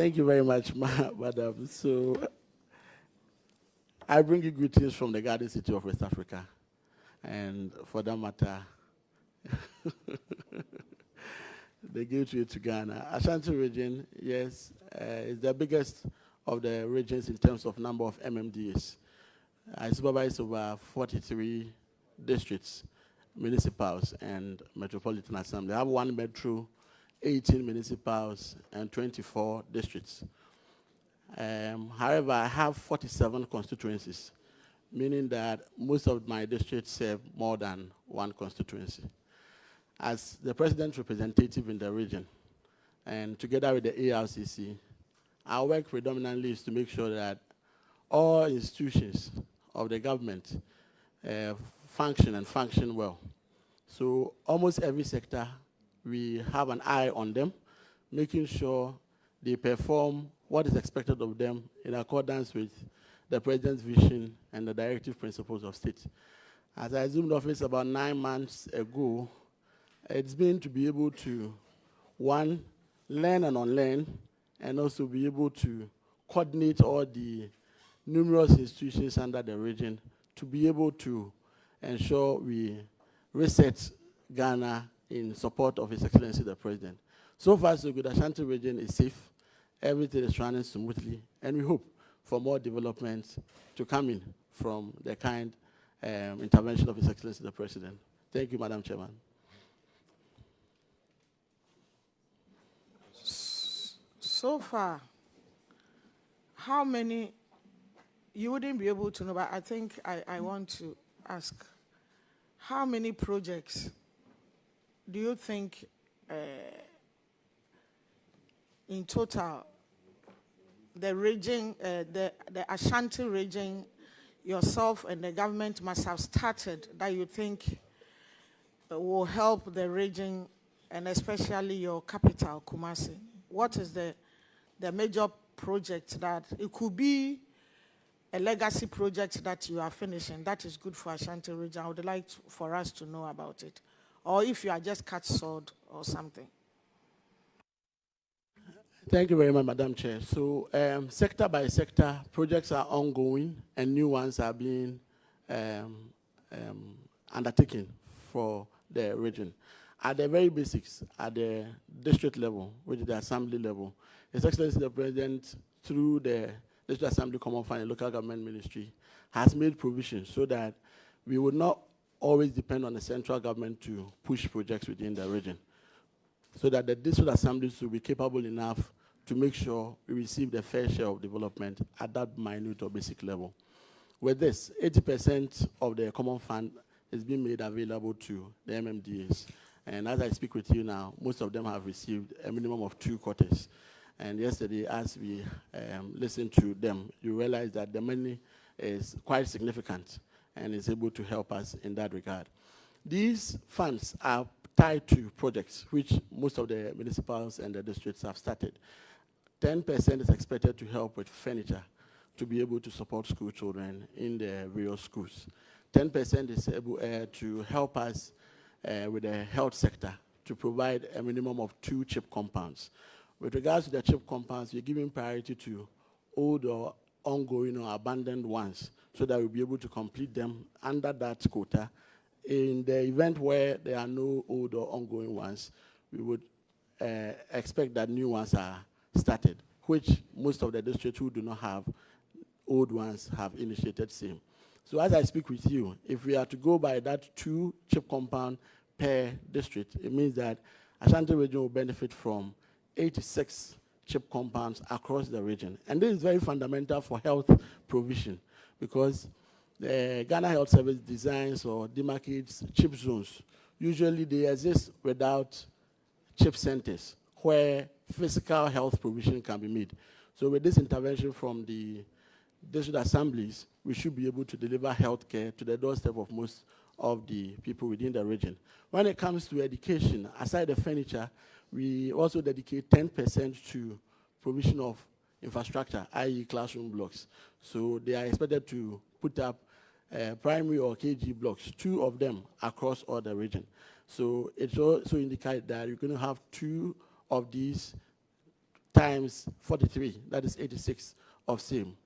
Thank you very much, madam. So, I bring you greetings from the Garden City of West Africa. And for that matter, the gateway to Ghana. Ashanti region, yes, is the biggest of the regions in terms of number of MMDs. I supervise over 43 districts, municipals, and metropolitan assembly. I have 1 metro, 18 municipals, and 24 districts. However, I have 47 constituencies, meaning that most of my districts serve more than one constituency. As the president's representative in the region, and together with the ARCC, our work predominantly is to make sure that all institutions of the government function well. So almost every sector, we have an eye on them, making sure they perform what is expected of them in accordance with the president's vision and the directive principles of state. As I assumed office about 9 months ago, it's been to be able to, one, learn and unlearn, and also be able to coordinate all the numerous institutions under the region to be able to ensure we reset Ghana in support of His Excellency the President. So far, so good. Ashanti region is safe. Everything is running smoothly, and we hope for more development to come in from the kind intervention of His Excellency the President. Thank you, Madam Chairman. So far, how many, you wouldn't be able to know, but I think I want to ask, how many projects do you think in total the region, the Ashanti region, yourself and the government must have started that you think will help the region and especially your capital, Kumasi? What is the major project that, it could be a legacy project that you are finishing, that is good for Ashanti region? I would like for us to know about it. Or if you are just cut sword or something. Thank you very much, Madam Chair. So sector by sector, projects are ongoing and new ones are being undertaken for the region. At the very basics, at the district level, which is the assembly level, His Excellency the President, through the District Assembly Common Fund and Local Government Ministry, has made provisions so that we would not always depend on the central government to push projects within the region, so that the district assemblies will be capable enough to make sure we receive the fair share of development at that minute or basic level. With this, 80% of the common fund is being made available to the MMDAs. And as I speak with you now, most of them have received a minimum of 2 quarters. And yesterday, as we listened to them, you realize that the money is quite significant and is able to help us in that regard. These funds are tied to projects which most of the municipals and the districts have started. 10% is expected to help with furniture to be able to support school children in the various schools. 10% is able to help us with the health sector to provide a minimum of 2 CHIP compounds. With regards to the CHIP compounds, we're giving priority to old or ongoing or abandoned ones so that we'll be able to complete them under that quota. In the event where there are no old or ongoing ones, we would expect that new ones are started, which most of the districts who do not have old ones have initiated same. So as I speak with you, if we are to go by that 2 CHIP compound per district, it means that Ashanti region will benefit from 86 CHIP compounds across the region. And this is very fundamental for health provision, because the Ghana Health Service designs or demarcates CHIP zones. Usually they exist without CHIP centers where physical health provision can be made. So with this intervention from the district assemblies, we should be able to deliver health care to the doorstep of most of the people within the region. When it comes to education, aside the furniture, we also dedicate 10% to provision of infrastructure, i.e. classroom blocks. So they are expected to put up primary or KG blocks, 2 of them across all the region. So it also indicates that you're going to have 2 of these times 43, that is 86 of same.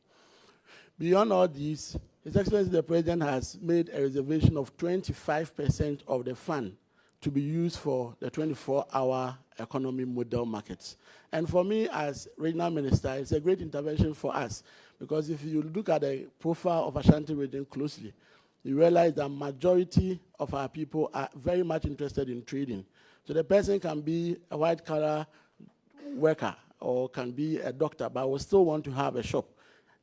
Beyond all these, His Excellency the President has made a reservation of 25% of the fund to be used for the 24-hour economy model markets. And for me as regional minister, it's a great intervention for us, because if you look at the profile of Ashanti region closely, you realize that majority of our people are very much interested in trading. So the person can be a white-collar worker or can be a doctor, but will still want to have a shop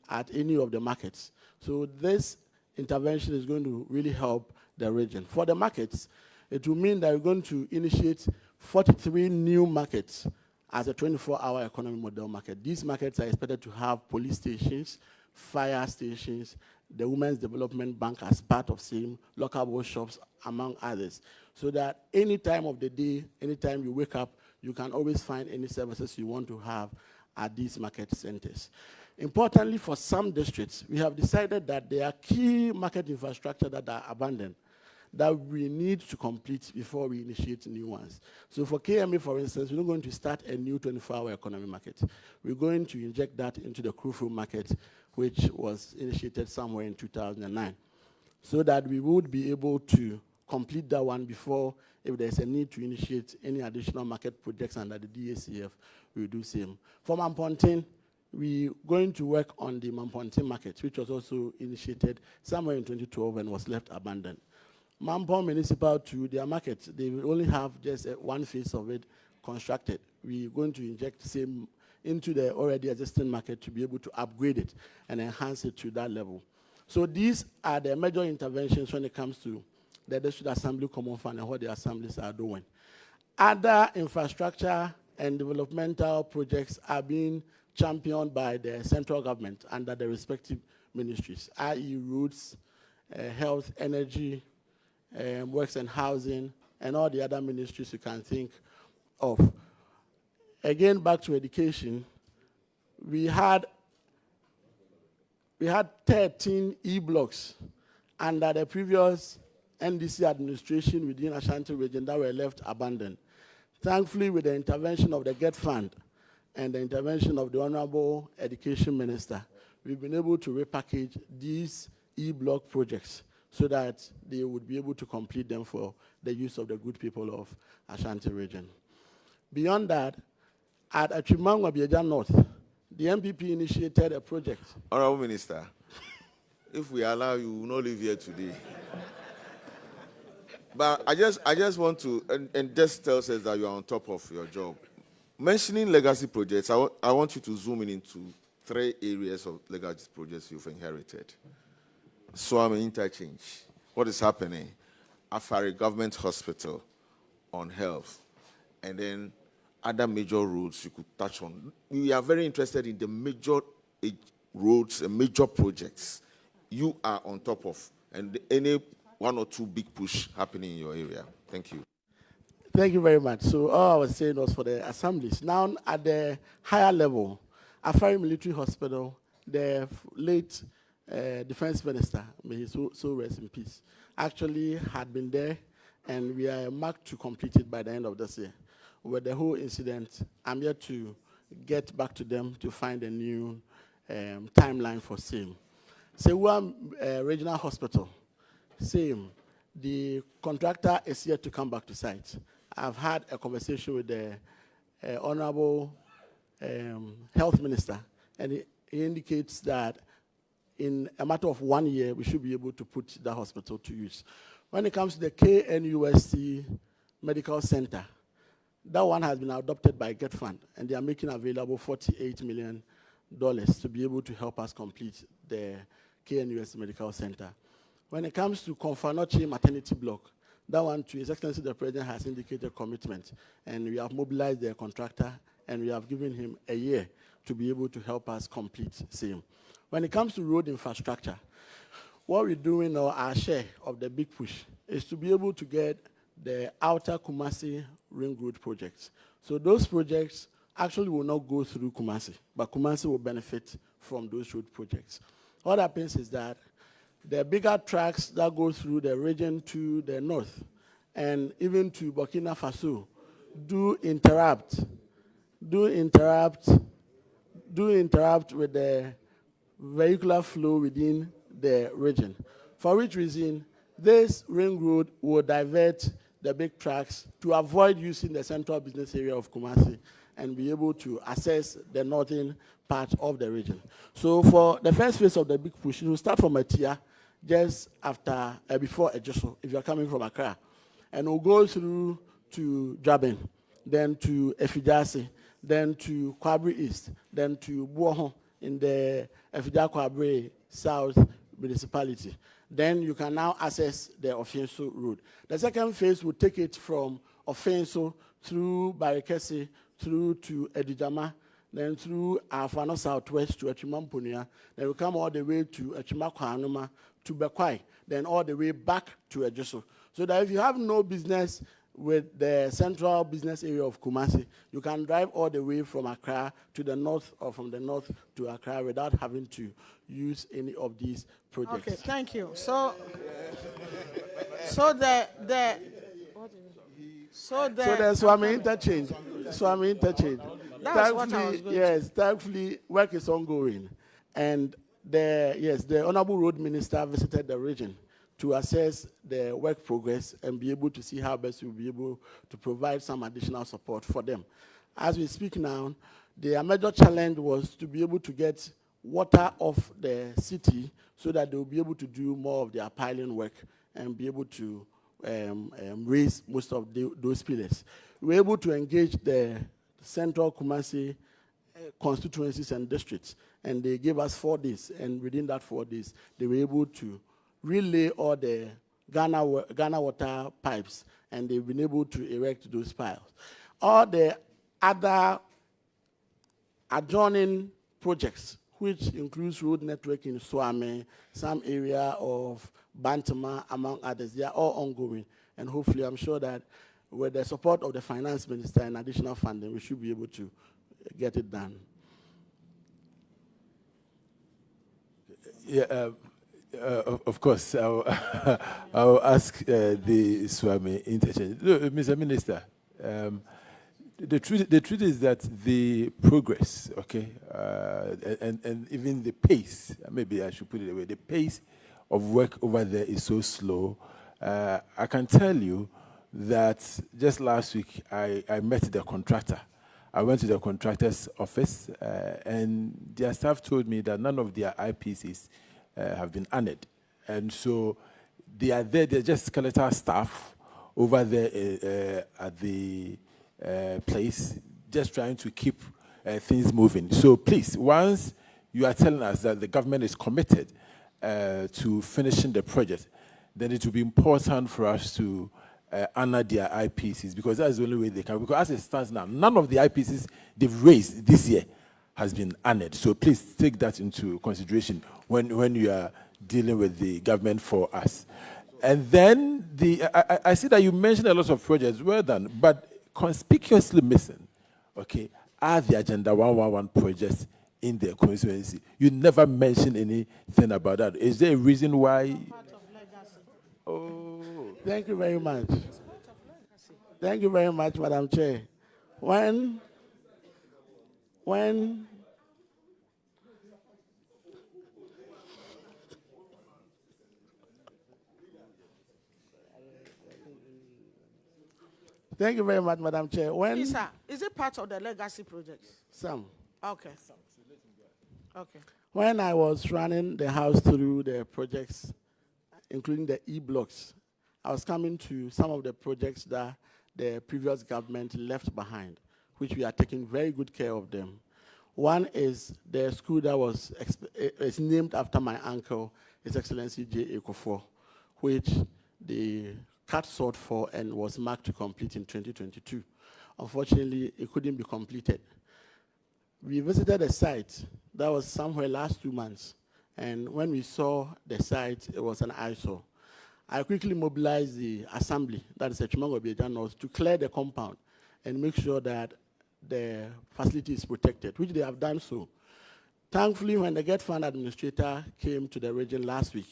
at any of the markets. So this intervention is going to really help the region. For the markets, it will mean that we're going to initiate 43 new markets as a 24-hour economy model market. These markets are expected to have police stations, fire stations, the Women's Development Bank as part of same, local workshops, among others, so that any time of the day, anytime you wake up, you can always find any services you want to have at these market centers. Importantly, for some districts, we have decided that there are key market infrastructure that are abandoned that we need to complete before we initiate new ones. So for KMA, for instance, we're not going to start a new 24-hour economy market. We're going to inject that into the Krufu market, which was initiated somewhere in 2009, so that we would be able to complete that one before, if there's a need to initiate any additional market projects under the DACF, we'll do same. For Mampontin, we're going to work on the Mampontin market, which was also initiated somewhere in 2012 and was left abandoned. Mampong Municipal, to their market, they will only have just one phase of it constructed. We're going to inject same into the already existing market to be able to upgrade it and enhance it to that level. So these are the major interventions when it comes to the District Assembly Common Fund and what the assemblies are doing. Other infrastructure and developmental projects are being championed by the central government under the respective ministries, i.e. roads, health, energy, works and housing, and all the other ministries you can think of. Again, back to education, we had 13 e-blocks under the previous NDC administration within Ashanti region that were left abandoned. Thankfully, with the intervention of the GET Fund and the intervention of the Honorable Education Minister, we've been able to repackage these e-block projects so that they would be able to complete them for the use of the good people of Ashanti region. Beyond that, at Achimangwa Bieja North, the MPP initiated a project. Honorable Minister, if we allow you, we will not live here today. But I just want to, and this tells us that you are on top of your job. Mentioning legacy projects, I want you to zoom in into 3 areas of legacy projects you've inherited. Swami Interchange, what is happening? Afari Government Hospital on health, and then other major roads you could touch on. We are very interested in the major roads and major projects you are on top of, and any 1 or 2 big push happening in your area. Thank you. Thank you very much. So all I was saying was for the assemblies. Now at the higher level, Afari Military Hospital, the late Defense Minister, may he so rest in peace, actually had been there, and we are marked to complete it by the end of this year. With the whole incident, I'm yet to get back to them to find a new timeline for same. Sewa Regional Hospital, same. The contractor is yet to come back to site. I've had a conversation with the Honorable Health Minister, and he indicates that in a matter of 1 year, we should be able to put the hospital to use. When it comes to the KNUST Medical Center, that one has been adopted by GET Fund, and they are making available $48 million to be able to help us complete the KNUST Medical Center. When it comes to Konfanochi Maternity Block, that one, to His Excellency the President, has indicated commitment, and we have mobilized the contractor, and we have given him a year to be able to help us complete same. When it comes to road infrastructure, what we're doing, or our share of the big push, is to be able to get the outer Kumasi Ring Road projects. So those projects actually will not go through Kumasi, but Kumasi will benefit from those road projects. What happens is that the bigger tracks that go through the region to the north and even to Burkina Faso do interrupt do interrupt with the vehicular flow within the region. For which reason, this ring road will divert the big trucks to avoid using the central business area of Kumasi and be able to access the northern part of the region. So for the first phase of the big push, it will start from Atia, just after, before Ejoso, if you're coming from Accra. And we'll go through to Jabin, then to Efijasi, then to Kwabri East, then to Buoho in the Efija Kwabri South municipality. Then you can now access the Ofenso road. The second phase will take it from Ofenso through Barikesi, through to Edijama, then through Afano Southwest to Echimampunia, then we come all the way to Echimakwanuma, to Bekwai, then all the way back to Ejoso. So that if you have no business with the central business area of Kumasi, you can drive all the way from Accra to the north or from the north to Accra without having to use any of these projects. Okay, thank you. So the Swami interchange. Swami interchange. That's what I was going to. Yes, thankfully, work is ongoing. And the Honorable Road Minister visited the region to assess the work progress and be able to see how best we'll be able to provide some additional support for them. As we speak now, their major challenge was to be able to get water off the city so that they'll be able to do more of their piling work and be able to raise most of those pillars. We were able to engage the central Kumasi constituencies and districts, and they gave us 4 days, and within that 4 days, they were able to relay all the Ghana water pipes, and they've been able to erect those piles. All the other adjoining projects, which includes road network in Swame, some area of Bantama, among others, they are all ongoing. And hopefully, I'm sure that with the support of the finance minister and additional funding, we should be able to get it done. Yeah, of course, I'll ask the Swami interchange. Look, Mr. Minister, the truth is that the progress, okay, and even the pace, maybe I should put it away, the pace of work over there is so slow. I can tell you that just last week I met the contractor. I went to the contractor's office, and their staff told me that none of their IPCs have been honored. And so they are there, they're just skeletal staff over there at the place, just trying to keep things moving. So please, once you are telling us that the government is committed to finishing the project, then it will be important for us to honor their IPCs, because that's the only way they can. Because as it stands now, none of the IPCs they've raised this year has been honored. So please take that into consideration when you are dealing with the government for us. And then I see that you mentioned a lot of projects. Well done, but conspicuously missing, okay, are the Agenda 111 projects in the constituency. You never mentioned anything about that. Is there a reason why? Oh, thank you very much. Thank you very much, Madam Chair. Thank you very much, Madam Chair. Lisa, is it part of the legacy projects? Some. Okay. Okay. When I was running the house through the projects, including the E-blocks, I was coming to some of the projects that the previous government left behind, which we are taking very good care of them. One is the school that is named after my uncle, His Excellency J. Ekofor, which the cut sought for and was marked to complete in 2022. Unfortunately, it couldn't be completed. We visited a site that was somewhere last 2 months, and when we saw the site, it was an eyesore. I quickly mobilized the assembly, that is Echimango North, to clear the compound and make sure that the facility is protected, which they have done so. Thankfully, when the Get Fund administrator came to the region last week,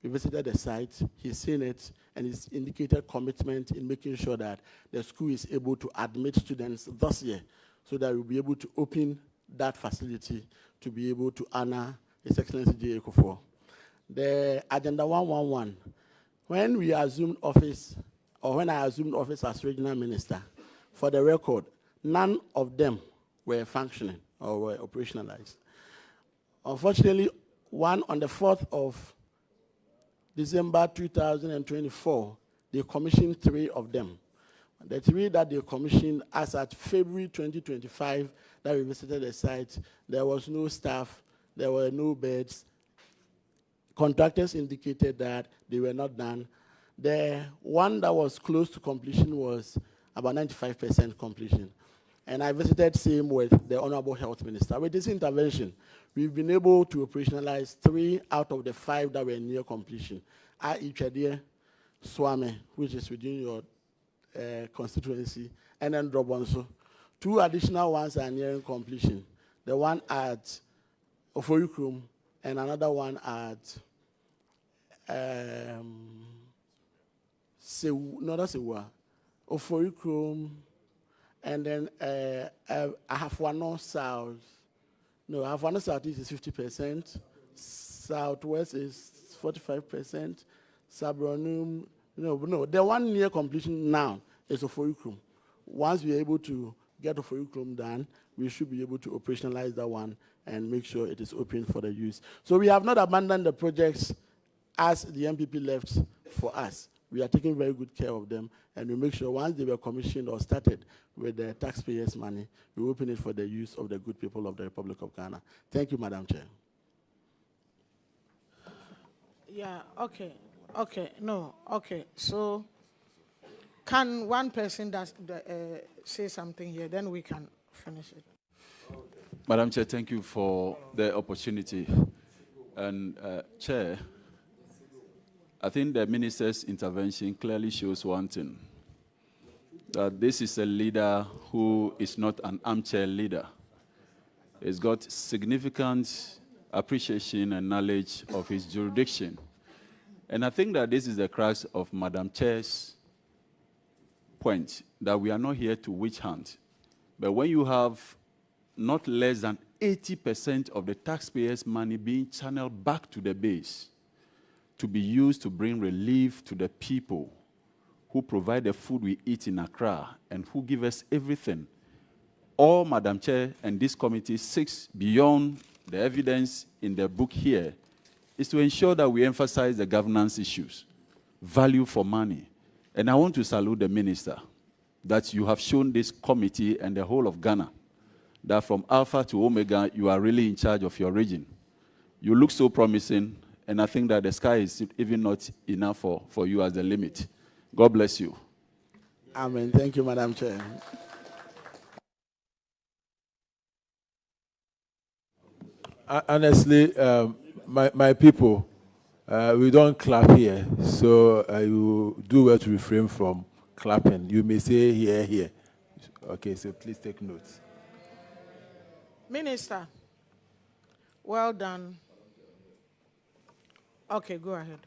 we visited the site, he's seen it, and he's indicated commitment in making sure that the school is able to admit students this year. so that we'll be able to open that facility to be able to honor His Excellency J. Kufuor. The Agenda 111, when we assumed office, or when I assumed office as regional minister, for the record, none of them were functioning or were operationalized. Unfortunately, one on the 4th of December 2024, they commissioned 3 of them. The 3 that they commissioned, as at February 2025, that we visited the site, there was no staff, there were no beds. Contractors indicated that they were not done. The one that was close to completion was about 95% completion. And I visited same with the Honorable Health Minister. With this intervention, we've been able to operationalize 3 out of the 5 that were near completion. Ichadie, Swame, which is within your constituency, and then Drobonso. 2 additional ones are nearing completion. The one at Ofoyukrum and another one at Ofoyukrum, and then Ahafwano South. No, Ahafwano Southeast is 50%, Southwest is 45%, Sabronum, no, the one near completion now is Ofoyukrum. Once we're able to get Ofoyukrum done, we should be able to operationalize that one and make sure it is open for the use. So we have not abandoned the projects as the MPP left for us. We are taking very good care of them, and we make sure once they were commissioned or started with the taxpayers' money, we open it for the use of the good people of the Republic of Ghana. Thank you, Madam Chair. Yeah, okay. So can one person say something here, then we can finish it. Madam Chair, thank you for the opportunity. And Chair, I think the minister's intervention clearly shows one thing, that this is a leader who is not an armchair leader. He's got significant appreciation and knowledge of his jurisdiction. And I think that this is the crux of Madam Chair's point, that we are not here to witch hunt. But when you have not less than 80% of the taxpayers' money being channeled back to the base to be used to bring relief to the people who provide the food we eat in Accra and who give us everything, all Madam Chair and this committee seeks beyond the evidence in the book here is to ensure that we emphasize the governance issues, value for money. And I want to salute the minister that you have shown this committee and the whole of Ghana that from Alpha to Omega, you are really in charge of your region. You look so promising, and I think that the sky is even not enough for you as the limit. God bless you. Amen. Thank you, Madam Chair. Honestly, my people, we don't clap here, so you do well to refrain from clapping. You may say here. Okay, so please take notes. Minister, well done. Okay, go ahead.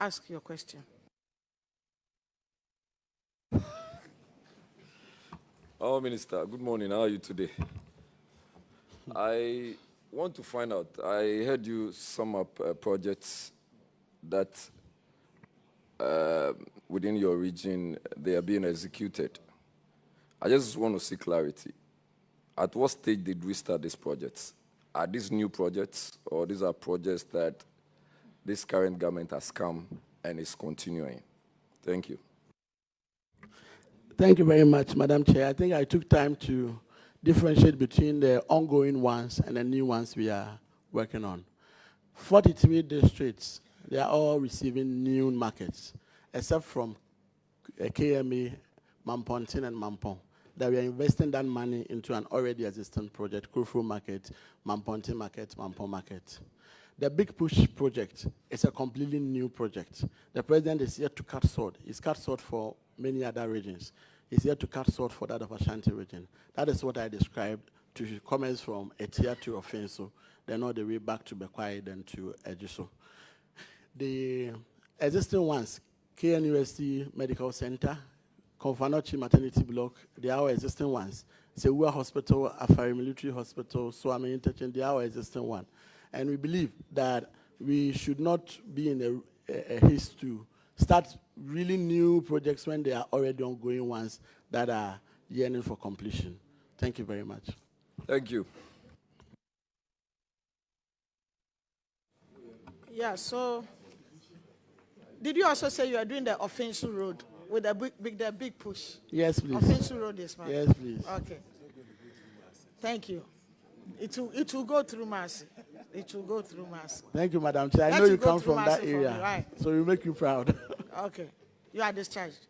Ask your question. Oh, Minister, good morning. How are you today? I want to find out, I heard you sum up projects that within your region, they are being executed. I just want to see clarity. At what stage did we start these projects? Are these new projects, or these are projects that this current government has come and is continuing? Thank you. Thank you very much, Madam Chair. I think I took time to differentiate between the ongoing ones and the new ones we are working on. 43 districts, they are all receiving new markets, except from KMA, Mampontin, and Mampong, that we are investing that money into an already existing project, Kufu Market, Mampontin Market, Mampong Market. The Big Push project is a completely new project. The president is here to cut sword. He's cut sword for many other regions. He's here to cut sword for that of Ashanti region. That is what I described to comments from Etia to Offenso, then all the way back to Bekwai, then to Ejiso. The existing ones, KNUST Medical Center, Konfanochi Maternity Block, they are our existing ones. Sewa Hospital, Afari Military Hospital, Swami Interchange, they are our existing one. And we believe that we should not be in a haste to start really new projects when they are already ongoing ones that are yearning for completion. Thank you very much. Thank you. Yeah, so did you also say you are doing the Offensu Road with the big push? Yes, please. Offensu Road is fine. Yes, please. Okay. Thank you. It will go through Mercy. It will go through Mercy. Thank you, Madam Chair. I Let know you you go come through from that Mercy for me, area, right? so we make you proud. Okay. You are discharged.